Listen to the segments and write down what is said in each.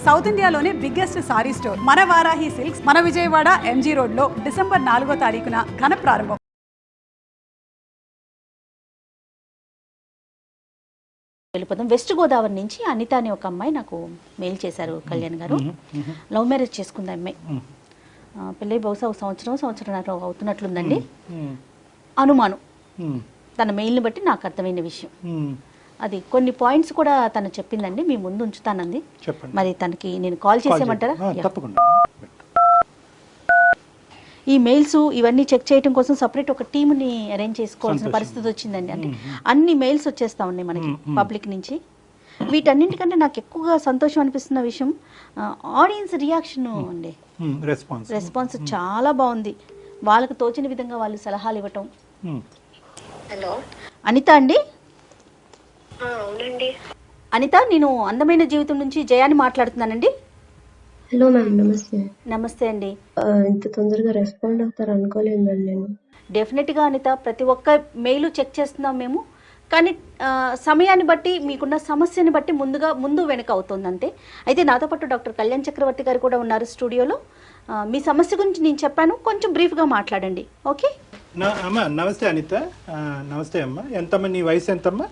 South ఇండియాలోనే biggest sorry store మన Varahi silks మన విజయవాడ ఎంజీ రోడ్ లో డిసెంబర్ 4వ తారీఖున ఘన ప్రారంభం. వెళ్ళిపోతాం. వెస్ట్ గోదావరి నుంచి అనిత అనే ఒక అమ్మాయి నాకు మెయిల్ చేశారు. కళ్యాణ్ గారు, లవ్ మ్యారేజ్ చేసుకుంది అమ్మాయి. పెళ్ళి బహుశా ఒక సంవత్సరం అవుతున్నట్లుందండి. అనుమానం తన మెయిల్ని బట్టి నాకు అర్థమైన విషయం అది. కొన్ని పాయింట్స్ కూడా తను చెప్పిందండి, మీ ముందు ఉంచుతానంది. మరి తనకి నేను కాల్ చేసేయమంటారా? ఈ మెయిల్స్ ఇవన్నీ చెక్ చేయడం కోసం సపరేట్ ఒక టీమ్ని అరేంజ్ చేసుకోవాల్సిన పరిస్థితి వచ్చిందండి. అంటే అన్ని మెయిల్స్ వచ్చేస్తా ఉన్నాయి మనకి పబ్లిక్ నుంచి. వీటన్నింటికంటే నాకు ఎక్కువగా సంతోషం అనిపిస్తున్న విషయం ఆడియన్స్ రియాక్షన్ అండి. రెస్పాన్స్ చాలా బాగుంది. వాళ్ళకు తోచిన విధంగా వాళ్ళు సలహాలు ఇవ్వటం. హలో అనిత అండి? అవునండి. అనిత, నేను అందమైన జీవితం నుంచి జయాని మాట్లాడుతున్నానండి. హలో మ్యామ్, నమస్తే. నమస్తే అండి. ఇంత తొందరగా రెస్పాండ్ అవుతారు అనుకోలేదు మ్యామ్ నేను. డెఫినెట్గా అనిత, ప్రతి ఒక్క మెయిల్ చెక్ చేస్తున్నాం మేము. కానీ సమయాన్ని బట్టి, మీకున్న సమస్యని బట్టి ముందు వెనక అవుతుంది అంతే. అయితే నాతో పాటు డాక్టర్ కళ్యాణ్ చక్రవర్తి గారు కూడా ఉన్నారు స్టూడియోలో. మీ సమస్య గురించి నేను చెప్పాను, కొంచెం బ్రీఫ్గా మాట్లాడండి. ఓకే అమ్మా? నమస్తే అనిత. నమస్తే అమ్మా. ఎంతమ్మా నీ వయసు? ఎంతమ్మా?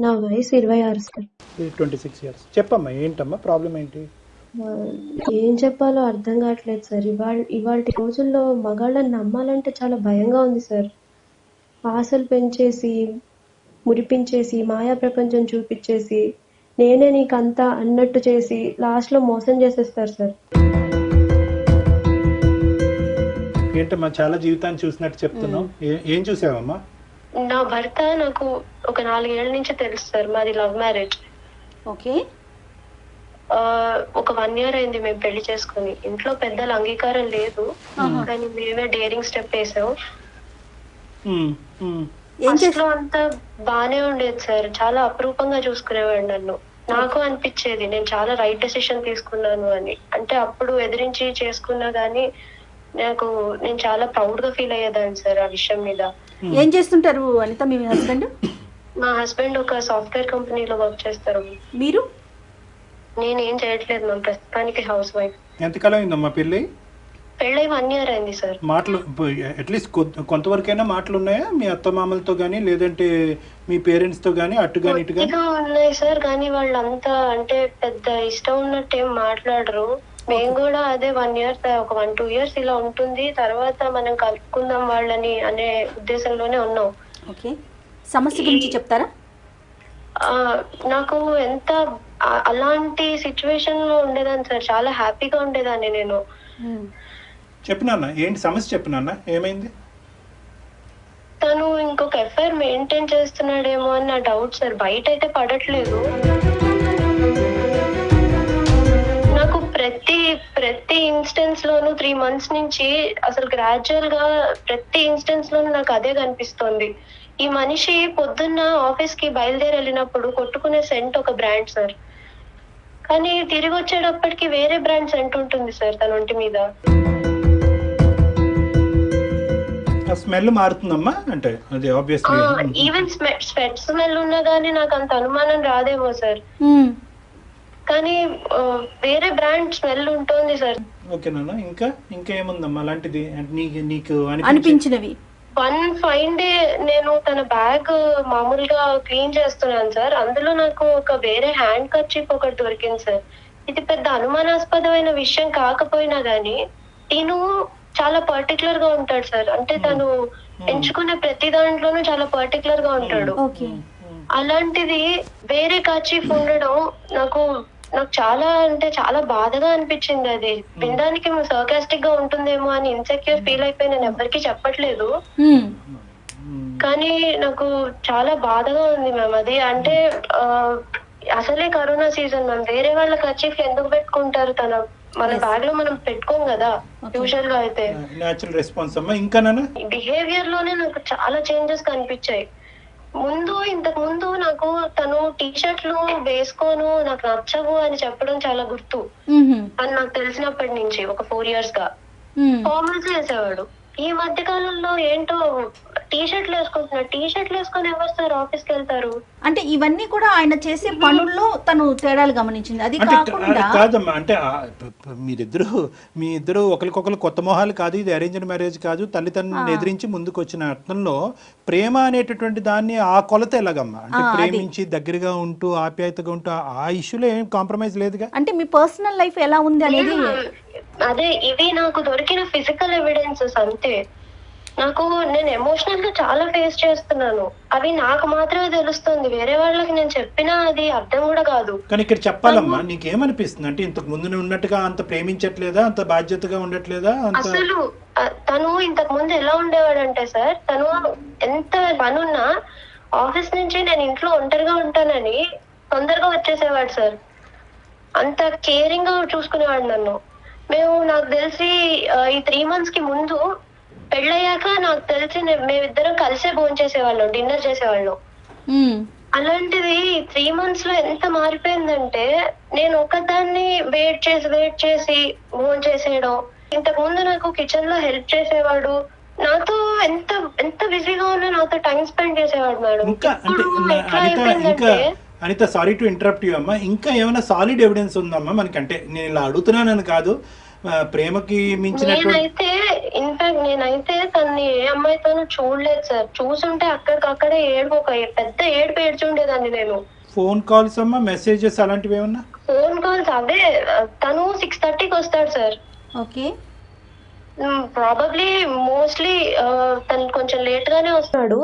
నా వయసు 26 సార్. 26 years. చెప్పమ్మా, ఏంటమ్మా ప్రాబ్లం ఏంటి? ఏం చెప్పాలో అర్థం కావట్లేదు సార్. ఇవాళ రోజుల్లో మగాళ్ళని నమ్మాలంటే చాలా భయంగా ఉంది సార్. ఆశలు పెంచేసి, మురిపించేసి, మాయా ప్రపంచం చూపించేసి, నేనే నీకంతా అన్నట్టు చేసి లాస్ట్లో మోసం చేసేస్తారు సార్. ఏంటమ్మా చాలా జీవితాన్ని చూసినట్టు చెప్తున్నావు? ఏం చూసావమ్మా? నా భర్త నాకు ఒక 4 ఏళ్ల నుంచి తెలుసు సార్. మాది లవ్ మ్యారేజ్. ఓకే. ఒక 1 year అయింది మేము పెళ్లి చేసుకుని. ఇంట్లో పెద్దల అంగీకారం లేదు, కానీ మేమే డేరింగ్ స్టెప్ వేసాం. ఇంట్లో అంతా బానే ఉండేది సార్. చాలా అపురూపంగా చూసుకునేవాడు నన్ను. నాకు అనిపించేది నేను చాలా రైట్ డెసిషన్ తీసుకున్నాను అని. అంటే అప్పుడు ఎదిరించి చేసుకున్నా గానీ నేను చాలా ప్రౌడ్ గా ఫీల్ అయ్యేదాన్ని సార్ ఆ విషయం మీద. ఏం చేస్తుంటారు అనిత మీ హస్బెండ్? మా హస్బెండ్ ఒక సాఫ్ట్వేర్ కంపెనీలో వర్క్ చేస్తారు. మీరు? నేనేం చేయట్లేదు మ్యామ్, ప్రస్తుతానికి హౌస్ వైఫ్. ఎంతకాలం అయిందమ్మా పెళ్ళి? పెళ్ళై 1 year అయింది సార్. మాటలు అట్లీస్ట్ కొంతవరకైనా మాటలు ఉన్నాయా మీ అత్త మామలతో గానీ, లేదంటే మీ పేరెంట్స్ తో గానీ, అటు గానీ ఇటు గానీ? ఉన్నాయి సార్, కానీ వాళ్ళంతా అంటే పెద్ద ఇష్టం ఉన్నట్టు ఏం మాట్లాడరు. మేము కూడా అదే 1 year, ఒక 1-2 years ఇలా ఉంటుంది, తర్వాత మనం కలుపుకుందాం వాళ్ళని అనే ఉద్దేశంలోనే ఉన్నాం. ఓకే, సమస్య గురించి చెప్తారా? నాకు ఎంత అలాంటి సిచ్యువేషన్ లో ఉండేదాన్ని సార్. చాలా హ్యాపీగా ఉండేదాన్ని నేను. చెప్పినా ఏంటి సమస్య? చెప్పినా ఏమైంది? తను ఇంకొక ఎఫ్ఐఆర్ మెయింటైన్ చేస్తున్నాడేమో అని నా డౌట్ సార్. బయట అయితే పడట్లేదు. నాకు ప్రతి ఇన్స్టెన్స్ లోను 3 months నుంచి అసలు గ్రాడ్యువల్ గా ప్రతి ఇన్స్టెన్స్ లోను నాకు అదే కనిపిస్తోంది. ఈ మనిషి పొద్దున్న ఆఫీస్ కి బయలుదేరి వెళ్ళినప్పుడు కొట్టుకునే సెంట్ ఒక బ్రాండ్ సార్, కానీ తిరిగి వచ్చేటప్పటికి వేరే బ్రాండ్ సెంట్ ఉంటుంది సార్ తన ఒంటి మీద. స్మెల్ మారుతుందమ్మా? అంటే అది ఆబ్వియస్లీ ఈవెన్ స్వెట్ స్మెల్ ఉన్నా గానీ నాకు అంత అనుమానం రాదేమో సార్, కానీ వేరే బ్రాండ్ స్మెల్ ఉంటుంది సార్. ఓకేనా? ఇంకా ఏముందమ్మా అలాంటిది నీకు అనిపించినవి? వన్ ఫైన్ డే నేను తన బ్యాగ్ మామూలుగా క్లీన్ చేస్తున్నాను సార్. అందులో నాకు ఒక వేరే హ్యాండ్ కర్చీఫ్ ఒకటి దొరికింది సార్. ఇది పెద్ద అనుమానాస్పదమైన విషయం కాకపోయినా గానీ నేను చాలా పర్టికులర్ గా ఉంటాడు సార్. అంటే తను ఎంచుకునే ప్రతి దాంట్లోనూ చాలా పర్టికులర్ గా ఉంటాడు. అలాంటిది వేరే కర్చీఫ్ ఉండడం నాకు చాలా అంటే చాలా బాధగా అనిపించింది. అది వినడానికి సర్కాస్టిక్ గా ఉంటుందేమో అని ఇన్సెక్యూర్ ఫీల్ అయిపోయి నేను ఎవరికి చెప్పట్లేదు, కానీ నాకు చాలా బాధగా ఉంది మ్యామ్. అది అంటే అసలే కరోనా సీజన్ మ్యామ్. వేరే వాళ్ళ కర్చీఫ్ ఎందుకు పెట్టుకుంటారు? మన బ్యాగ్ లో మనం పెట్టుకోం కదా యూజువల్ గా. అయితే నేచురల్ రెస్పాన్స్ అమ్మా. ఇంకా బిహేవియర్ లోనే నాకు చాలా చేంజెస్ కనిపించాయి. ఇంతకు ముందు నాకు తను టీషర్ట్లు వేసుకోను, నాకు నచ్చవు అని చెప్పడం చాలా గుర్తు. అని నాకు తెలిసినప్పటి నుంచి ఒక 4 years గా ఫార్మల్స్ వేసేవాడు. ఈ మధ్య కాలంలో ఏంటో టీ షర్ట్లు వేసుకుంటున్నారు. టీ షర్ట్లు వేసుకొని ఎవరు సార్ ఆఫీస్కి వెళ్తారు? అంటే ఇవన్నీ కూడా ఆయన చేసే పనుల్లో తను తేడాలు గమనించింది. అది అంటే కాకుండా కాదమ్మా, అంటే మీ ఇద్దరు ఒకరికొకరు కొత్త మొహాలు కాదు, ఇది అరేంజ్డ్ మ్యారేజ్ కాదు, తల్లిదండ్రులను ఎదిరించి ముందుకు వచ్చిన అర్థంలో ప్రేమ అనేటటువంటి దాన్ని ఆ కొలత ఎలాగమ్మా? అంటే ప్రేమించి దగ్గరగా ఉంటూ ఆప్యాయతగా ఉంటూ ఆ ఇష్యూలో ఏం కాంప్రమైజ్ లేదుగా. అంటే మీ పర్సనల్ లైఫ్ ఎలా ఉంది అనేది అదే ఇవి నాకు దొరికిన ఫిజికల్ ఎవిడెన్సెస్ అంతే. నేను ఎమోషనల్ గా చాలా ఫేస్ చేస్తున్నాను. అవి నాకు మాత్రమే తెలుస్తుంది, వేరే వాళ్ళకి నేను చెప్పినా అది అర్థం కూడా కాదు. కానీ ఇక్కడ చెప్పాలమ్మా, నీకేమనిపిస్తుంది? అంటే ఇంతకు ముందు ఉన్నట్టుగా అంత ప్రేమించట్లేదా, అంత బాధ్యతగా ఉండట్లేదా? అసలు తను ఇంతకు ముందు ఎలా ఉండేవాడంటే సార్, తను ఎంత పనున్నా ఆఫీస్ నుంచి నేను ఇంట్లో ఒంటరిగా ఉంటానని తొందరగా వచ్చేసేవాడు సార్. అంత కేరింగ్ గా చూసుకునేవాడు నన్ను. నాకు తెలిసి ఈ 3 months కి ముందు పెళ్ళయ్యాక నాకు తెలిసి మేమిద్దరం కలిసే భోజనం చేసేవాళ్ళం, డిన్నర్ చేసేవాళ్ళం. అలాంటిది 3 months లో ఎంత మారిపోయిందంటే, నేను ఒకదాన్ని వెయిట్ చేసి భోజనం చేసేయడం. ఇంతకు ముందు నాకు కిచెన్ లో హెల్ప్ చేసేవాడు, నాతో ఎంత బిజీగా ఉన్నా నాతో టైం స్పెండ్ చేసేవాడు మేడం. ఇంకా Anitha, sorry to interrupt you అమ్మా, ఇంకా ఏమైనా సాలిడ్ ఎవిడెన్స్ ఉందమ్మా మనకంటే? నేను ఇలా అడుగుతున్నానని కాదు, ప్రేమకి మించినట్టు. నేనైతే తన్ని ఏ అమ్మాయితోనూ చూడలేదు సార్. చూసుంటే అక్కడికక్కడే పెద్ద ఏడుపు ఏడ్చుండేదాన్ని నేను. ఫోన్ కాల్స్ అమ్మా, మెసేజెస్ అలాంటివి ఏమన్నా? ఫోన్ కాల్స్ అవే. తను 6:30కి వస్తాడు సార్. ఓకే. ప్రాబబ్లీ మోస్ట్లీ తను కొంచెం లేట్ గానే వస్తాడు,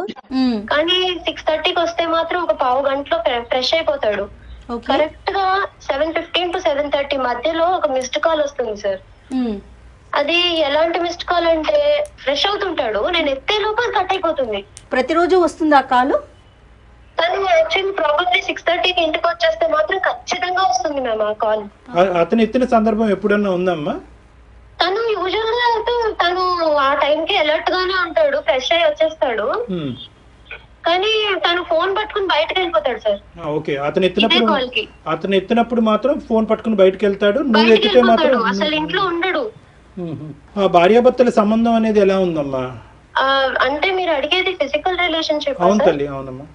కానీ 6:30కి వస్తే మాత్రం ఒక పావు గంటలో ఫ్రెష్ అయిపోతాడు. కరెక్ట్ గా 7:15 to 7:30 మధ్యలో ఒక మిస్డ్ కాల్ వస్తుంది సార్. అది ఎలాంటి మిస్డ్ కాల్ అంటే, ఫ్రెష్ అవుతుంటాడు, నేను ఎత్తే లోపల కట్ అయిపోతుంది. ప్రతిరోజు వస్తుంది ఆ కాల్? తను యాక్చువల్లీ ప్రాబబ్లీ 6:30కి ఇంటికి వచ్చేస్తే మాత్రం ఖచ్చితంగా వస్తుంది మ్యామ్ ఆ కాల్. అతను ఎత్తిన సందర్భం ఎప్పుడన్నా ఉందమ్మా? తను యూజువల్ గా తను ఆ టైంకి అలర్ట్ గానే ఉంటాడు, ఫ్రెష్ అయ్యి వచ్చేస్తాడు, కానీ తను ఫోన్ పట్టుకుని బయటకు వెళ్ళిపోతాడు సార్. ఓకే. అతను ఎత్తినప్పుడు మాత్రం ఫోన్ పట్టుకుని బయటకు వెళ్తాడు, నువ్వు ఎత్తితే మాత్రం అసలు ఇంట్లో ఉండడు. ఆ భార్యాభర్తల సంబంధం అనేది ఎలా ఉందమ్మా? అంటే మీరు అడిగేది ఫిజికల్ రిలేషన్షిప్? అవును తల్లి, అవునమ్మా.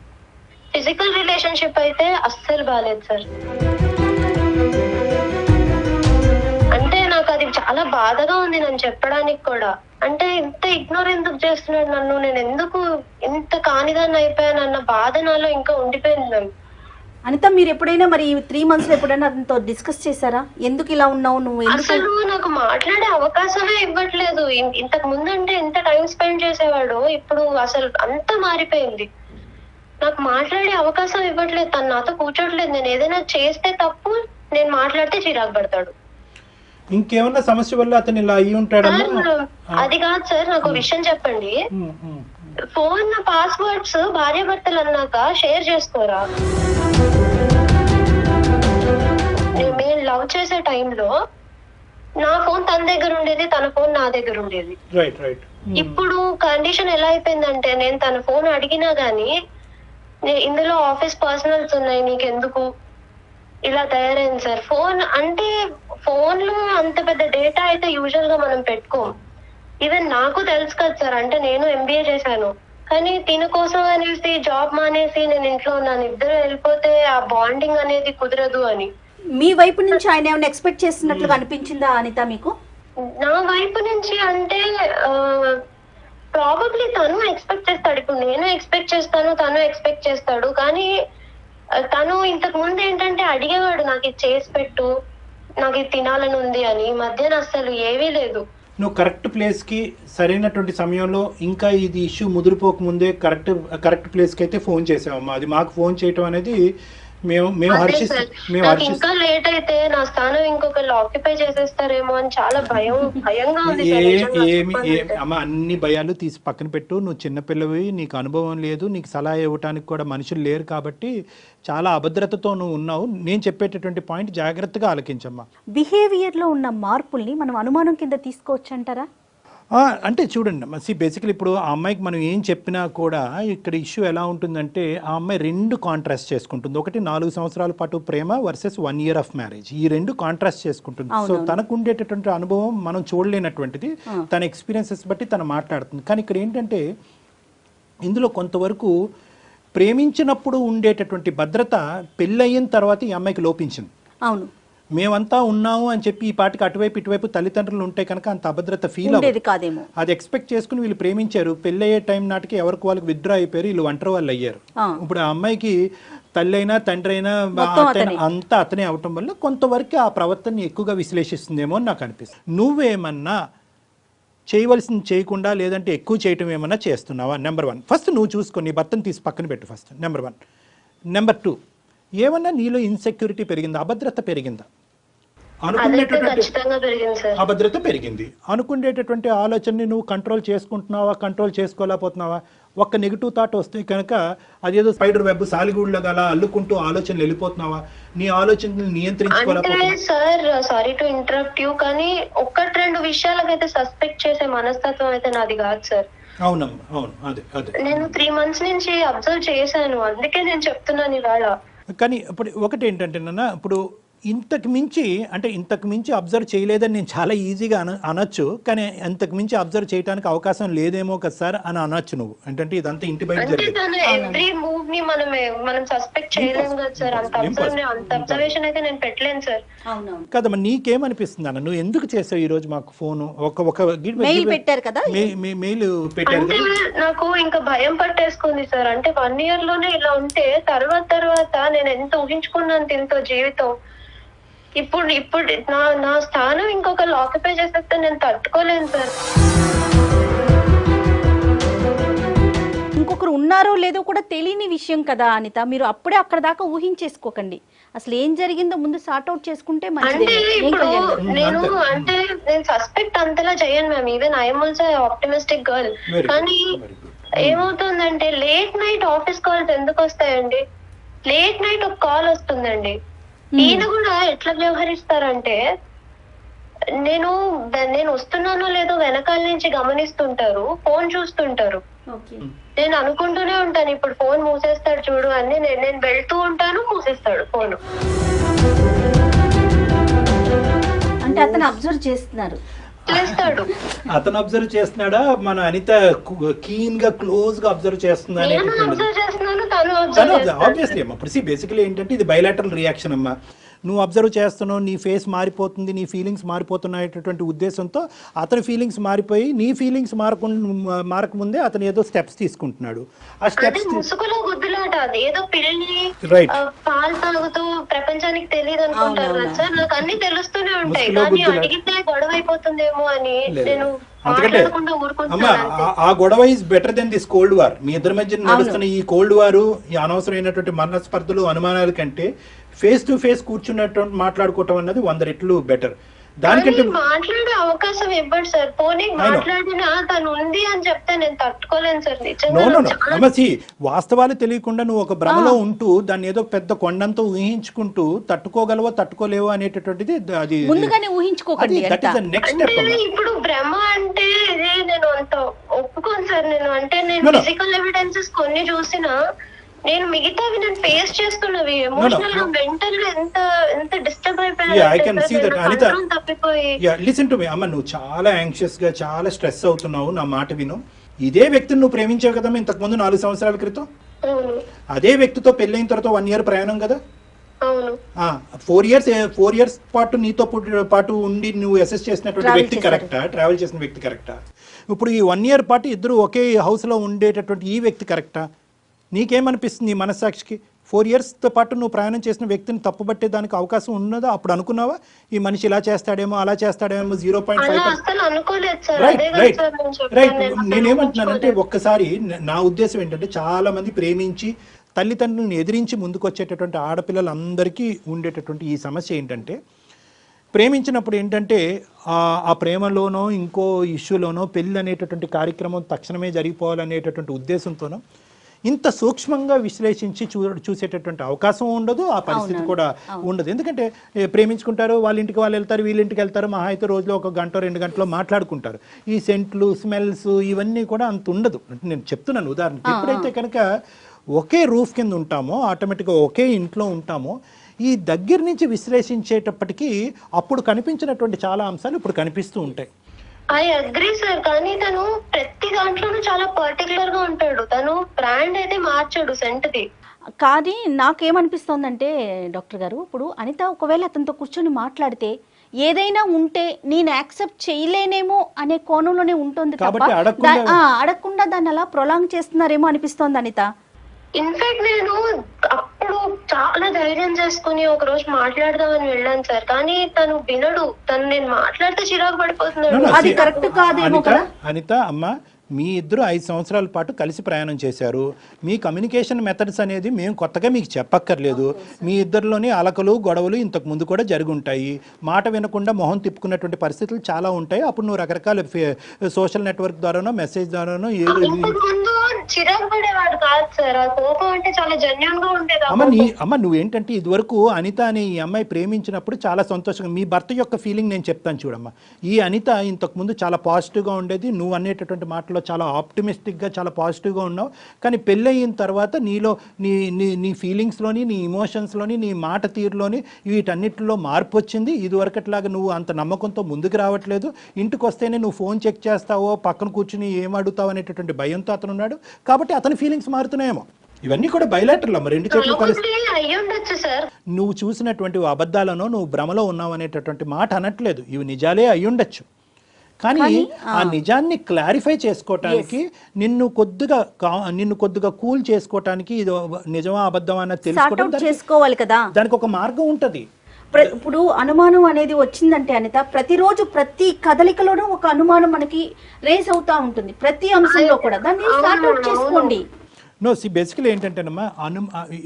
ఫిజికల్ రిలేషన్షిప్ అయితే అస్సలు బాలేదు సార్. అంటే నాకు అది చాలా బాధగా ఉంది నన్ను చెప్పడానికి కూడా. అంటే ఇంత ఇగ్నోర్ ఎందుకు చేస్తున్నాడు నన్ను, నేను ఎందుకు ఇంత కానిదాన్ని అయిపోయానన్న బాధ నాలో ఇంకా ఉండిపోయింది నన్ను. అనిత, మీరు ఎప్పుడైనా మరి 3 months లో ఎప్పుడైనా అతనితో డిస్కస్ చేశారా? ఎందుకు ఇలా ఉన్నావు నువ్వు? అసలు నాకు మాట్లాడే అవకాశమే ఇవ్వట్లేదు. ఇంతకు ముందు అంటే ఎంత టైం స్పెండ్ చేసేవాడు, ఇప్పుడు అసలు అంతా మారిపోయింది. నాకు మాట్లాడే అవకాశం ఇవ్వట్లేదు, తను నాతో కూర్చోట్లేదు. నేను ఏదైనా చేస్తే తప్పు, నేను మాట్లాడితే చిరాకు పడతాడు. ఇంకేమన్నా సమస్య వల్ల అతను ఇలా అయ్యి ఉంటాడమ్మా? అది కాదు సార్, నాకు విషయం చెప్పండి. ఫోన్ పాస్వర్డ్స్ భార్యాభర్తలు అన్నాక షేర్ చేసుకోరా? మేము లవ్ చేసే టైంలో నా ఫోన్ తన దగ్గర ఉండేది, తన ఫోన్ నా దగ్గర ఉండేది. ఇప్పుడు కండిషన్ ఎలా అయిపోయిందంటే, నేను తన ఫోన్ అడిగినా గానీ ఇందులో ఆఫీస్ పర్సనల్స్ ఉన్నాయి, నీకెందుకు, ఇలా తయారైంది సార్. ఫోన్ అంటే ఫోన్ లో అంత పెద్ద డేటా అయితే యూజువల్ గా మనం పెట్టుకోం. ఈవెన్ నాకు తెలుసు కదా సార్, అంటే నేను MBA చేశాను, కానీ తిన కోసం అనేసి జాబ్ మానేసి నేను ఇంట్లో ఉన్నాను. ఇద్దరు వెళ్ళిపోతే ఆ బాండింగ్ అనేది కుదరదు అని. మీ వైపు నుంచి ఆయన ఏమైనా ఎక్స్పెక్ట్ చేస్తున్నట్లుగా అనిపించిందా అనిత మీకు? నా వైపు నుంచి అంటే ప్రాబబ్లీ తను ఎక్స్పెక్ట్ చేస్తాడు, ఇప్పుడు నేను ఎక్స్పెక్ట్ చేస్తాను, తను ఎక్స్పెక్ట్ చేస్తాడు. కానీ తను ఇంతకు ముందు ఏంటంటే అడిగేవాడు, నాకు ఇది చేసి పెట్టు, నాకు ఇది తినాలని ఉంది అని. మధ్యన అసలు ఏవీ లేదు. నువ్వు కరెక్ట్ ప్లేస్కి సరైనటువంటి సమయంలో, ఇంకా ఇది ఇష్యూ ముదిరిపోక ముందే కరెక్ట్ ప్లేస్కి అయితే ఫోన్ చేసావమ్మా. అది మాకు ఫోన్ చేయటం అనేది మేము ఇంకా లేట్ అయితే నా స్థానం ఇంకొకళ్ళు ఆక్యుపై చేసేస్తారేమో అని చాలా భయంగా ఉంది. అమ్మ, అన్ని భయాలు తీసి పక్కన పెట్టు. నువ్వు చిన్నపిల్లవి, నీకు అనుభవం లేదు, నీకు సలహా ఇవ్వడానికి కూడా మనుషులు లేరు, కాబట్టి చాలా అభద్రతతో నువ్వు ఉన్నావు. నేను చెప్పేటటువంటి పాయింట్ జాగ్రత్తగా ఆలకించమ్మా. బిహేవియర్లో ఉన్న మార్పుల్ని మనం అనుమానం కింద తీసుకోవచ్చు అంటారా? అంటే చూడండి బేసికలీ ఇప్పుడు ఆ అమ్మాయికి మనం ఏం చెప్పినా కూడా ఇక్కడ ఇష్యూ ఎలా ఉంటుందంటే ఆ అమ్మాయి రెండు కాంట్రాస్ట్ చేసుకుంటుంది. ఒకటి 4 సంవత్సరాల పాటు ప్రేమ వర్సెస్ 1 year ఆఫ్ మ్యారేజ్, ఈ రెండు కాంట్రాస్ట్ చేసుకుంటుంది. సో తనకు ఉండేటటువంటి అనుభవం మనం చూడలేనటువంటిది, తన ఎక్స్పీరియన్సెస్ బట్టి తను మాట్లాడుతుంది. కానీ ఇక్కడ ఏంటంటే ఇందులో కొంతవరకు ప్రేమించినప్పుడు ఉండేటటువంటి భద్రత పెళ్ళయిన తర్వాత ఈ అమ్మాయికి లోపించింది. అవును, మేమంతా ఉన్నాము అని చెప్పి ఈ పాటికి అటువైపు ఇటువైపు తల్లిదండ్రులు ఉంటే కనుక అంత అభద్రత ఫీల్ ఉండేది కాదేమో. అది ఎక్స్పెక్ట్ చేసుకుని వీళ్ళు ప్రేమించారు, పెళ్ళయ్యే టైం నాటికి ఎవరికి వాళ్ళకి విత్డ్రా అయిపోయారు, వీళ్ళు ఒంటరి వాళ్ళు అయ్యారు. ఇప్పుడు ఆ అమ్మాయికి తల్లి అయినా తండ్రి అయినా అంతా అతనే అవటం వల్ల కొంతవరకు ఆ ప్రవర్తనని ఎక్కువగా విశ్లేషిస్తుందేమో అని నాకు అనిపిస్తుంది. నువ్వేమన్నా చేయవలసింది చేయకుండా లేదంటే ఎక్కువ చేయటం ఏమన్నా చేస్తున్నావా? నెంబర్ 1 ఫస్ట్ నువ్వు చూసుకొని నీ భర్తను తీసి పక్కన పెట్టు ఫస్ట్, నెంబర్ 1. నెంబర్ 2, ఏమన్నా నీలో ఇన్సెక్యూరిటీ పెరిగిందా, అభద్రత పెరిగిందా? అభద్రత పెరిగింది అనుకునేటటువంటి ఆలోచనని నువ్వు కంట్రోల్ చేసుకుంటున్నావా, కంట్రోల్ చేసుకోలేకపోతున్నావా? ఒక్క నెగిటివ్ థాట్ వస్తే కనుక అదేదో స్పైడర్ వెబ్ సాలిగూడ్లాగా అలా అల్లుకుంటూ ఆలోచనలు వెళ్ళిపోతున్నావా? నీ ఆలోచనలు నియంత్రించుకోలేకపోతున్నావా? Sir sorry to interrupt you, కానీ 1-2 విషయాలకైతే సస్పెక్ట్ చేసే మనస్తత్వం అయితే నాది కాదు సార్. అవునమ్మా, అవును, అదే అదే నేను 3 months నుంచి అబ్జర్వ్ చేశాను, అందుకే నేను చెప్తున్నాను ఇవాళ. కానీ ఇప్పుడు ఒకటి ఏంటంటే నాన్న, ఇప్పుడు ఇంతకు మించి అబ్జర్వ్ చేయలేదని నేను చాలా ఈజీగా అనొచ్చు, కానీ ఇంతకు మించి అబ్జర్వ్ చేయడానికి అవకాశం లేదేమో కదా సార్ అని అనొచ్చు నువ్వు. అంటే ఇదంతా ఇంటి బయట జరిగింది, ఎవ్రీ మూవ్ ని మనం సస్పెక్ట్ చేయలేము కదా సార్. అంత అబ్జర్వేషన్ అయితే నేను పెట్టలేను సార్. కదమ్మా, నీకేమనిపిస్తుంది అన్న, నువ్వు ఎందుకు చేసావు ఈ రోజు మాకు ఫోన్? మెయిల్ పెట్టారు కదా, మెయిల్ పెట్టారు. నాకు ఇంకా భయం పట్టేసుకుంది సార్. అంటే 1 year లోనే ఇలా ఉంటే తర్వాత నేను ఎంత ఊహించుకున్నాను దీంతో జీవితం. ఇప్పుడు నా స్థానం ఇంకొకరు ఆక్యుపై చేసేస్తే నేను తట్టుకోలేను సార్. ఇంకొకరు ఉన్నారో లేదో కూడా తెలియని విషయం కదా అనిత. మీరు అప్పుడే అక్కడ దాకా ఊహించేసుకోకండి. అసలు ఏం జరిగిందో ముందు సార్ట్ అవుట్ చేసుకుంటే మంచిది. నేను సస్పెక్ట్ అంతలా చేయను ma'am. Even I'm also optimistic girl. కానీ ఏమవుతుందంటే లేట్ నైట్ ఆఫీస్ కాల్స్ ఎందుకు వస్తాయండి? లేట్ నైట్ ఒక కాల్ వస్తుందండి. ఈయన కూడా ఎట్లా వ్యవహరిస్తారంటే, నేను వస్తున్నానో లేదో వెనకాల నుంచి గమనిస్తుంటారు, ఫోన్ చూస్తుంటారు. నేను అనుకుంటూనే ఉంటాను ఇప్పుడు ఫోన్ మూసేస్తాడు చూడు అని. నేను వెళ్తూ ఉంటాను, మూసేస్తాడు ఫోన్. అంటే అతను అబ్జర్వ్ చేస్తున్నారు, చేస్తాడు. అతను అబ్జర్వ్ చేస్తున్నాడా, మన అనిత కీన్ గా క్లోజ్ గా అబ్జర్వ్ చేస్తుందా? ఆబ్వియస్లీ అమ్మా. ఇప్పుడు బేసికలీ ఏంటంటే ఇది బైలాటరల్ రియాక్షన్ అమ్మా. నువ్వు అబ్జర్వ్ చేస్తున్నావు, నీ ఫేస్ మారిపోతుంది, నీ ఫీలింగ్స్ మారిపోతున్నాయటువంటి ఉద్దేశంతో అతని ఫీలింగ్స్ మారిపోయి నీ ఫీలింగ్స్ మారకముందే అతను ఏదో స్టెప్స్ తీసుకుంటున్నాడు. ఆ స్టెప్స్ ముసుగులో గుద్దులాట, అది ఏదో పిల్లి పాలు తాగుతూ ప్రపంచానికి తెలియదు అనుకుంటారు కదా సార్. నాకు అన్ని తెలుస్తూనే ఉంటాయి, కానీ అడిగితే గొడవ అయిపోతుందేమో అని నేను అమ్మా. ఆ గొడవ is better than this cold war. మీ ఇద్దరి మధ్య నడుస్తున్న ఈ కోల్డ్ వారు, ఈ అనవసరమైనటువంటి మనస్పర్ధలు, అనుమానాల కంటే ఫేస్ టు ఫేస్ కూర్చున్నట్టు మాట్లాడుకోవటం అన్నది 100 రెట్లు బెటర్. దానికంటే మాట్లాడే అవకాశం ఇవ్వండి సార్. పోనీ మాట్లాడినా తను ఉంది అని చెప్తే నేను తట్టుకోలేను సార్. నిజంగా వాస్తవాలు తెలియకుండా నువ్వు ఒక భ్రమలో ఉంటూ దాన్ని ఏదో పెద్ద కొండంతో ఊహించుకుంటూ తట్టుకోగలవో తట్టుకోలేవో అనేటటువంటిది అది ముందుగానే ఊహించుకోకండి. Next step. ఇప్పుడు భ్రమ అంటే నేను అంత ఒప్పుకోను సార్. నేను ఫిజికల్ ఎవిడెన్సెస్ కొన్ని చూసినా, నేను మిగతావి నేను ఫేస్ చేస్తున్నవి ఎమోషనల్ గా మెంటల్ గా ఎంత డిస్టర్బ్ అయిపోయాను. తప్పిపోయి లిసన్ టు మీ అమ్మ, నువ్వు చాలా యాంగ్షియస్ గా చాలా స్ట్రెస్ అవుతున్నావు. నా మాట విను. ఇదే వ్యక్తిని నువ్వు ప్రేమించావు కదమ్మా ఇంతకు ముందు 4 సంవత్సరాల క్రితం. అదే వ్యక్తితో పెళ్ళైన తర్వాత 1 year ప్రయాణం కదా. 4 years పాటు నీతో పాటు ఉండి నువ్వు అసెస్ చేసినటువంటి వ్యక్తి కరెక్టా? ట్రావెల్ చేసిన వ్యక్తి కరెక్టా? ఇప్పుడు ఈ 1 year పాటు ఇద్దరు ఒకే హౌస్ లో ఉండేటటువంటి ఈ వ్యక్తి కరెక్టా? నీకేమనిపిస్తుంది ఈ మనస్సాక్షికి? 4 years తో పాటు నువ్వు ప్రయాణం చేసిన వ్యక్తిని తప్పుబట్టే దానికి అవకాశం ఉన్నదా? అప్పుడు అనుకున్నావా ఈ మనిషి ఇలా చేస్తాడేమో అలా చేస్తాడేమో? 0.5. రైట్. నేనేమంటున్నానంటే ఒక్కసారి నా ఉద్దేశం ఏంటంటే, చాలా మంది ప్రేమించి తల్లిదండ్రులను ఎదిరించి ముందుకు వచ్చేటటువంటి ఆడపిల్లలందరికీ ఉండేటటువంటి ఈ సమస్య ఏంటంటే, ప్రేమించినప్పుడు ఏంటంటే ఆ ప్రేమలోనో ఇంకో ఇష్యూలోనో పెళ్ళి అనేటటువంటి కార్యక్రమం తక్షణమే జరిగిపోవాలనేటటువంటి ఉద్దేశంతోనో ఇంత సూక్ష్మంగా విశ్లేషించి చూసేటటువంటి అవకాశం ఉండదు, ఆ పరిస్థితి కూడా ఉండదు. ఎందుకంటే ప్రేమించుకుంటారు, వాళ్ళ ఇంటికి వాళ్ళు వెళ్తారు, వీళ్ళ ఇంటికి వెళ్తారు, మహా అయితే రోజులో 1 గంట 2 గంటలో మాట్లాడుకుంటారు. ఈ సెంట్లు, స్మెల్స్ ఇవన్నీ కూడా అంత ఉండదు. నేను చెప్తున్నాను ఉదాహరణకి. ఎప్పుడైతే కనుక ఒకే రూఫ్ కింద ఉంటామో, ఆటోమేటిక్గా ఒకే ఇంట్లో ఉంటామో, ఈ దగ్గర నుంచి విశ్లేషించేటప్పటికీ అప్పుడు కనిపించినటువంటి చాలా అంశాలు ఇప్పుడు కనిపిస్తూ ఉంటాయి. ఐ అగ్రీ సార్, కానీ తను ప్రతి దాంట్లోనూ చాలా పర్టికులర్ గా ఉంటాడు. తను బ్రాండ్ అయితే మార్చాడు సెంట్ది. కానీ నాకేమనిపిస్తోందంటే డాక్టర్ గారు, ఇప్పుడు అనిత ఒకవేళ అతనితో కూర్చొని మాట్లాడితే ఏదైనా ఉంటే నేను యాక్సెప్ట్ చేయలేనేమో అనే కోణంలోనే ఉంటుంది తప్ప అడగకుండా దాన్ని అలా ప్రొలాంగ్ చేస్తున్నారేమో అనిపిస్తోంది అనిత. ఇన్ఫాక్ట్ నేను అప్పుడు చాలా ధైర్యం చేసుకుని ఒక రోజు మాట్లాడదామని వెళ్ళాను సార్, కానీ తను వినడు. నేను మాట్లాడితే చిరాకు పడిపోతున్నాడు. అది కరెక్ట్ కాదేమో కదా. అనిత అమ్మ, మీ ఇద్దరు 5 సంవత్సరాల పాటు కలిసి ప్రయాణం చేశారు. మీ కమ్యూనికేషన్ మెథడ్స్ అనేది మేము కొత్తగా మీకు చెప్పక్కర్లేదు. మీ ఇద్దరిలోని అలకలు గొడవలు ఇంతకు ముందు కూడా జరిగి ఉంటాయి. మాట వినకుండా మొహం తిప్పుకున్నటువంటి పరిస్థితులు చాలా ఉంటాయి. అప్పుడు నువ్వు రకరకాల సోషల్ నెట్వర్క్ ద్వారానో మెసేజ్ ద్వారానో చిరాకు పడేవాడు కాదు సార్, ఆ కోపం అంటే చాలా జెన్యూన్ గా ఉండేది. అమ్మ నువ్వేంటంటే ఇదివరకు అనిత అనే ఈ అమ్మాయి ప్రేమించినప్పుడు చాలా సంతోషంగా, మీ భర్త యొక్క ఫీలింగ్ నేను చెప్తాను చూడమ్మా. ఈ అనిత ఇంతకు ముందు చాలా పాజిటివ్గా ఉండేది, నువ్వు అనేటటువంటి మాటలు చాలా ఆప్టిమిస్టిక్గా చాలా పాజిటివ్గా ఉన్నావు. కానీ పెళ్ళి అయిన తర్వాత నీలో నీ ఫీలింగ్స్లోని, నీ ఇమోషన్స్లోని, నీ మాట తీరులోని వీటన్నిటిలో మార్పు వచ్చింది. ఇదివరకట్లాగా నువ్వు అంత నమ్మకంతో ముందుకు రావట్లేదు. ఇంటికి వస్తేనే నువ్వు ఫోన్ చెక్ చేస్తావో, పక్కన కూర్చుని ఏం అడుగుతావు అనేటటువంటి భయంతో అతను ఉన్నాడు. కాబట్టి అతని ఫీలింగ్స్ మారుతున్నాయేమో. ఇవన్నీ కూడా బయలాటర్లు అమ్మ, 2 చేతులు కలిసి. నువ్వు చూసినటువంటి అబద్ధాలను నువ్వు భ్రమలో ఉన్నావు అనేటటువంటి మాట అనట్లేదు, ఇవి నిజాలే అయి ఉండొచ్చు. కానీ ఆ నిజాన్ని క్లారిఫై చేసుకోవటానికి, నిన్ను కొద్దిగా కూల్ చేసుకోవటానికి ఇది నిజమా అబద్ధమా అన్నది తెలుసుకోవాలి కదా. దానికి ఒక మార్గం ఉంటది. ఇప్పుడు అనుమానం అనేది వచ్చిందంటే అనిత, ప్రతిరోజు ప్రతి కదలికలోనూ ఒక అనుమానం మనకి రేస్ అవుతా ఉంటుంది, ప్రతి అంశంలో కూడా. దాన్ని సార్ట్ అవుట్ చేసుకోండి. బేసికలీ ఏంటంటేనమ్మా,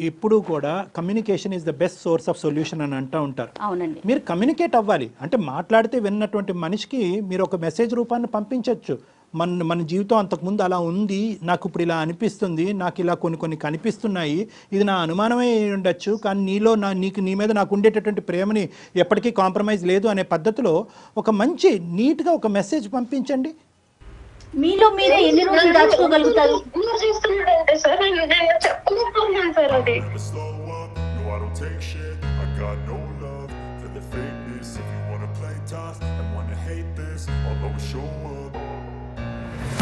ఎప్పుడు కూడా communication is the best source of solution అని అంటూ ఉంటారు. అవునండి. మీరు కమ్యూనికేట్ అవ్వాలి. అంటే మాట్లాడితే విన్నటువంటి మనిషికి మీరు ఒక మెసేజ్ రూపాన్ని పంపించవచ్చు. మన జీవితం అంతకుముందు అలా ఉంది, నాకు ఇప్పుడు ఇలా అనిపిస్తుంది, నాకు ఇలా కొన్ని కనిపిస్తున్నాయి, ఇది నా అనుమానమే ఉండొచ్చు, కానీ నీ మీద నాకు ఉండేటటువంటి ప్రేమని ఎప్పటికీ కాంప్రమైజ్ లేదు అనే పద్ధతిలో ఒక మంచి నీట్గా ఒక మెసేజ్ పంపించండి. మీలో మీరే ఎన్ని రోజులు దాచుకోగలుగుతారు?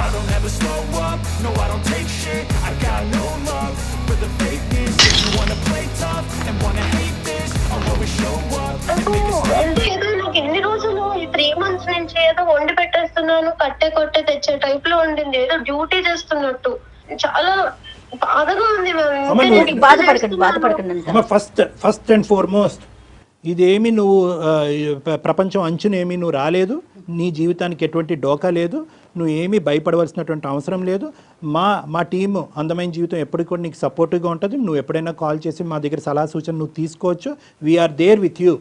I don't ever slow up, no I don't take shit. I got no love for the fakeness. If you wanna play tough and wanna hate this, I'll always show up and make a stop. ఏదో నాకు ఎన్ని రోజులు ఈ 3 months నుంచి ఏదో వండి పెట్టేస్తున్నాను, కొట్టే తెచ్చే టైప్ లో ఉండింది, ఏదో డ్యూటీ చేస్తున్నట్టు. చాలా బాధగా ఉంది. బాధపడకండి. ఫస్ట్ అండ్ ఫార్మోస్ట్, ఇదేమి నువ్వు ప్రపంచం అంచునేమి నువ్వు రాలేదు, నీ జీవితానికి ఎటువంటి డోకా లేదు, నువ్వు ఏమీ భయపడవలసినటువంటి అవసరం లేదు. మా టీము అందమైన జీవితం ఎప్పటికి కూడా నీకు సపోర్టివ్గా ఉంటుంది. నువ్వు ఎప్పుడైనా కాల్ చేసి మా దగ్గర సలహా సూచన నువ్వు తీసుకోవచ్చు. We're there with you.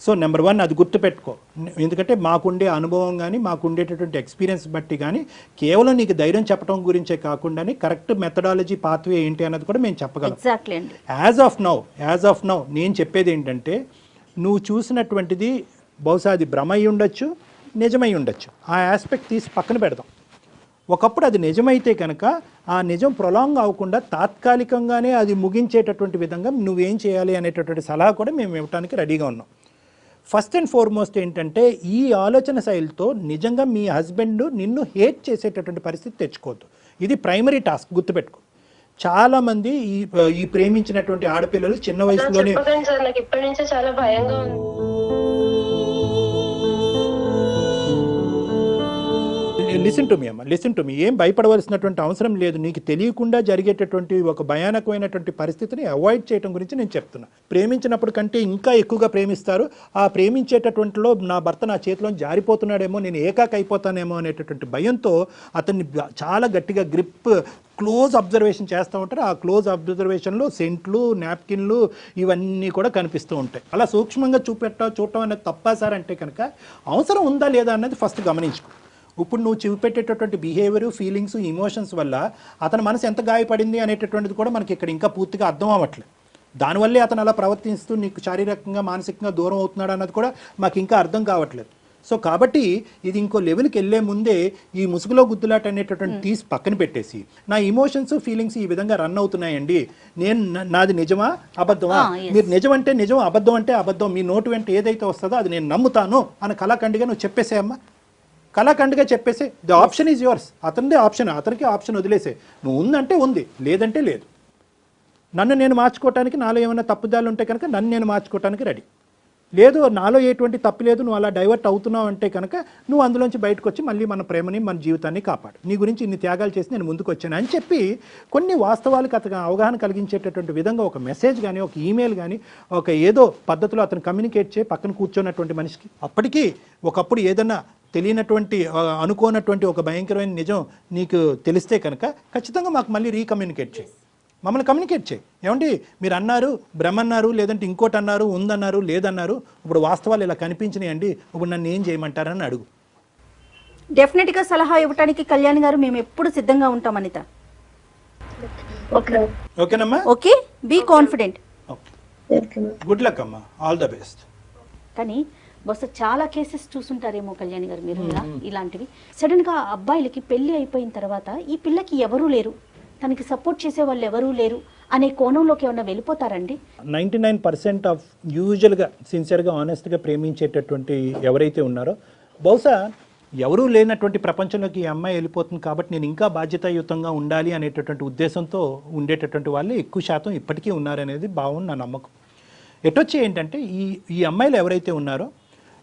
So number 1 అది గుర్తుపెట్టుకో. ఎందుకంటే మాకుండే అనుభవం కానీ, మాకుండేటటువంటి ఎక్స్పీరియన్స్ బట్టి కానీ, కేవలం నీకు ధైర్యం చెప్పడం గురించే కాకుండా కరెక్ట్ మెథడాలజీ పాత్వే ఏంటి అన్నది కూడా మేము చెప్పగలం. యాజ్ ఆఫ్ నౌ నేను చెప్పేది ఏంటంటే, నువ్వు చూసినటువంటిది బహుశా అది భ్రమ అయి ఉండొచ్చు, నిజమై ఉండొచ్చు. ఆ ఆస్పెక్ట్ తీసి పక్కన పెడదాం. ఒకప్పుడు అది నిజమైతే కనుక ఆ నిజం ప్రొలాంగ్ అవ్వకుండా తాత్కాలికంగానే అది ముగించేటటువంటి విధంగా నువ్వేం చేయాలి అనేటటువంటి సలహా కూడా మేము ఇవ్వడానికి రెడీగా ఉన్నాం. ఫస్ట్ అండ్ ఫార్మోస్ట్ ఏంటంటే, ఈ ఆలోచన శైలితో నిజంగా మీ హస్బెండ్ నిన్ను హేట్ చేసేటటువంటి పరిస్థితి తెచ్చుకోవద్దు. ఇది ప్రైమరీ టాస్క్, గుర్తుపెట్టుకో. చాలా మంది ఈ ప్రేమించినటువంటి ఆడపిల్లలు చిన్న వయసులోనే ఇప్పటి నుంచే చాలా భయంగా ఉంది. Listen to me. ఏం భయపడవలసినటువంటి అవసరం లేదు. నీకు తెలియకుండా జరిగేటటువంటి ఒక భయానకమైనటువంటి పరిస్థితిని అవాయిడ్ చేయడం గురించి నేను చెప్తున్నా. ప్రేమించినప్పుడు కంటే ఇంకా ఎక్కువగా ప్రేమిస్తారు. ఆ ప్రేమించేటటువంటిలో నా భర్త నా చేతిలో జారిపోతున్నాడేమో, నేను ఏకాక అయిపోతానేమో అనేటటువంటి భయంతో అతన్ని చాలా గట్టిగా క్లోజ్ అబ్జర్వేషన్ చేస్తూ ఉంటారు. ఆ క్లోజ్ అబ్జర్వేషన్లో సెంట్లు, నాప్కిన్లు ఇవన్నీ కూడా కనిపిస్తూ ఉంటాయి. అలా సూక్ష్మంగా చూడటం అనేది తప్పా సార్ అంటే కనుక అవసరం ఉందా లేదా అన్నది ఫస్ట్ గమనించుకో. ఇప్పుడు నువ్వు చూపెట్టేటటువంటి బిహేవియర్, ఫీలింగ్స్, ఇమోషన్స్ వల్ల అతని మనసు ఎంత గాయపడింది అనేటటువంటిది కూడా మనకి ఇక్కడ ఇంకా పూర్తిగా అర్థం అవ్వట్లేదు. దానివల్లే అతను అలా ప్రవర్తిస్తూ నీకు శారీరకంగా మానసికంగా దూరం అవుతున్నాడు అన్నది కూడా మాకు ఇంకా అర్థం కావట్లేదు. సో కాబట్టి ఇది ఇంకో లెవెల్కి వెళ్ళే ముందే ఈ ముసుగులో గుద్దులాట అనేటటువంటి తీసి పక్కన పెట్టేసి, నా ఇమోషన్స్, ఫీలింగ్స్ ఈ విధంగా రన్ అవుతున్నాయండి, నాది నిజమా అబద్ధమా, మీరు నిజం అంటే నిజం, అబద్ధం అంటే అబద్ధం, మీ నోటు వెంట ఏదైతే వస్తుందో అది నేను నమ్ముతాను అని కళాఖండిగా నువ్వు చెప్పేసేయమ్మా. కళాఖండిగా చెప్పేసే, ద ఆప్షన్ ఈజ్ యువర్స్. అతనిదే ఆప్షన్, అతనికి ఆప్షన్ వదిలేసే. నువ్వు ఉందంటే ఉంది, లేదంటే లేదు. నన్ను నేను మార్చుకోవటానికి, నాలో ఏమైనా తప్పుదాలు ఉంటే కనుక నన్ను నేను మార్చుకోవటానికి రెడీ. లేదు, నాలో ఎటువంటి తప్పు లేదు, నువ్వు అలా డైవర్ట్ అవుతున్నావు అంటే కనుక నువ్వు అందులోంచి బయటకు వచ్చి మళ్ళీ మన ప్రేమని, మన జీవితాన్ని కాపాడు. నీ గురించి ఇన్ని త్యాగాలు చేసి నేను ముందుకు వచ్చాను అని చెప్పి కొన్ని వాస్తవాలకు అతను అవగాహన కలిగించేటటువంటి విధంగా ఒక మెసేజ్ కానీ, ఒక ఈమెయిల్ కానీ, ఒక ఏదో పద్ధతిలో అతను కమ్యూనికేట్ చేసి పక్కన కూర్చున్నటువంటి మనిషికి, అప్పటికీ ఒకప్పుడు ఏదన్నా తెలియనటువంటి, అనుకోనటువంటి ఒక భయంకరమైన నిజం నీకు తెలిస్తే కనుక ఖచ్చితంగా మాకు మళ్ళీ రీకమ్యూనికేట్ చేయి, మమ్మల్ని కమ్యూనికేట్ చేయి. ఏమండి మీరు అన్నారు, బ్రహ్మన్నారు, లేదంటే ఇంకోటి అన్నారు, ఉందన్నారు, లేదన్నారు, ఇప్పుడు వాస్తవాలు ఇలా కనిపించినాయండి, ఇప్పుడు నన్ను ఏం చేయమంటారని అడుగు. డెఫినెట్గా సలహా ఇవ్వడానికి కళ్యాణ్ గారు మేము ఎప్పుడు సిద్ధంగా ఉంటాం అనిత. ఓకేనమ్మా? Okay, be confident. Good luck అమ్మా, ఆల్ ద బెస్ట్. కానీ బహుశా చాలా కేసెస్ చూసుంటారేమో కళ్యాణ్ గారు మీరు ఇలాంటివి. సడన్గా అబ్బాయిలకి పెళ్లి అయిపోయిన తర్వాత ఈ పిల్లకి ఎవరూ లేరు, తనకి సపోర్ట్ చేసే వాళ్ళు ఎవరూ లేరు అనే కోణంలోకి ఏమన్నా వెళ్ళిపోతారండి? 99% ఆఫ్ యూజువల్గా సిన్సియర్గా ఆనెస్ట్గా ప్రేమించేటటువంటి ఎవరైతే ఉన్నారో, బహుశా ఎవరూ లేనటువంటి ప్రపంచంలోకి ఈ అమ్మాయి వెళ్ళిపోతుంది కాబట్టి నేను ఇంకా బాధ్యతాయుతంగా ఉండాలి అనేటటువంటి ఉద్దేశంతో ఉండేటటువంటి వాళ్ళు ఎక్కువ శాతం ఇప్పటికీ ఉన్నారనేది బాగుంది నా నమ్మకం. ఎటొచ్చి ఏంటంటే ఈ అమ్మాయిలు ఎవరైతే ఉన్నారో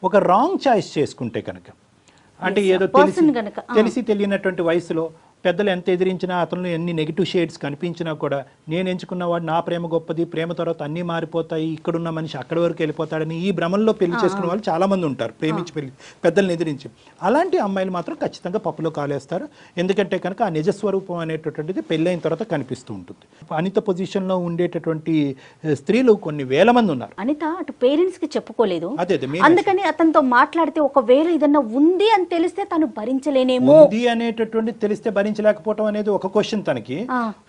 ఒక రాంగ్ చాయిస్ చేసుకుంటే కనుక, అంటే ఏదో తెలిసి తెలియనటువంటి వయసులో పెద్దలు ఎంత ఎదిరించినా, అతను ఎన్ని నెగిటివ్ షేడ్స్ కనిపించినా కూడా నేను ఎంచుకున్నవాడు, నా ప్రేమ గొప్పది, ప్రేమ తర్వాత అన్నీ మారిపోతాయి, ఇక్కడున్న మనిషి అక్కడి వరకు వెళ్ళిపోతాడని ఈ భ్రమంలో పెళ్లి చేసుకున్న వాళ్ళు చాలామంది ఉంటారు, ప్రేమించి పెళ్లి పెద్దల్ని ఎదిరించి. అలాంటి అమ్మాయిలు మాత్రం ఖచ్చితంగా పప్పులో కాలేస్తారు. ఎందుకంటే కనుక ఆ నిజస్వరూపం అనేటటువంటిది పెళ్ళైన తర్వాత కనిపిస్తూ ఉంటుంది. అనిత పొజిషన్లో ఉండేటటువంటి స్త్రీలు కొన్ని వేల మంది ఉన్నారు. అనిత అటు పేరెంట్స్కి చెప్పుకోలేదు, అదే అందుకని అతనితో మాట్లాడితే ఒకవేళ ఏదన్నా ఉంది అని తెలిస్తే తను భరించలేనేమో. ఉంది అనేటటువంటి తెలిస్తే భరించలేకపోవటం అనేది ఒక క్వశ్చన్. తనకి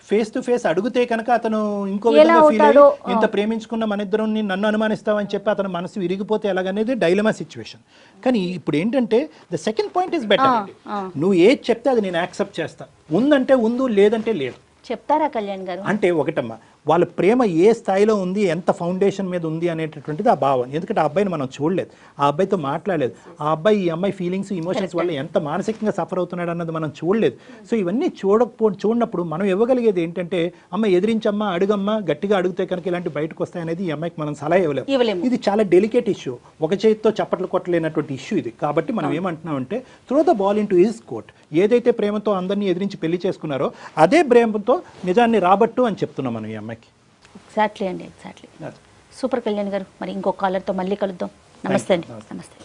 ఫేస్ టు ఫేస్ అడిగితే కనుక అతను ఇంకో విధంగా ఫీల్ అయ్యి, ఇంత ప్రేమించుకున్న మన ఇద్దరు నన్ను అనుమానిస్తావని చెప్పి అతను మనసు విరిగిపోతే ఎలాగనేది డైలమా సిచ్యువేషన్. కానీ ఇప్పుడు ఏంటంటే the second point is better. నువ్వు ఏది చెప్తే అది నేను యాక్సెప్ట్ చేస్తా, ఉందంటే ఉందు, లేదంటే లేదు. చెప్తారా కళ్యాణ్ గారు? అంటే ఒకటమ్మా, వాళ్ళ ప్రేమ ఏ స్థాయిలో ఉంది, ఎంత ఫౌండేషన్ మీద ఉంది అనేటటువంటిది ఆ భావం. ఎందుకంటే ఆ అబ్బాయిని మనం చూడలేదు, ఆ అబ్బాయితో మాట్లాడలేదు, ఆ అబ్బాయి ఈ అమ్మాయి ఫీలింగ్స్, ఇమోషన్స్ వల్ల ఎంత మానసికంగా సఫర్ అవుతున్నాడు అన్నది మనం చూడలేదు. సో ఇవన్నీ చూడనప్పుడు మనం ఇవ్వగలిగేది ఏంటంటే, అమ్మ ఎదిరించమ్మా, అడుగమ్మా, గట్టిగా అడిగితే కనుక ఇలాంటి బయటకు వస్తాయనేది ఈ అమ్మాయికి మనం సలహా ఇవ్వలేము. ఇది చాలా డెలికేట్ ఇష్యూ, ఒక చేతితో చప్పట్లు కొట్టలేనటువంటి ఇష్యూ ఇది. కాబట్టి మనం ఏమంటున్నామంటే, throw the ball into his court. ఏదైతే ప్రేమతో అందరినీ ఎదిరించి పెళ్లి చేసుకున్నారో అదే ప్రేమతో నిజాన్ని రాబట్టు అని చెప్తున్నాం మనం ఈ అమ్మాయికి. ఎగ్జాక్ట్లీ అండి, ఎగ్జాక్ట్లీ. సూపర్ కళ్యాణ్ గారు. మరి ఇంకో కాలర్తో మళ్ళీ కలుద్దాం. నమస్తే అండి. నమస్తే.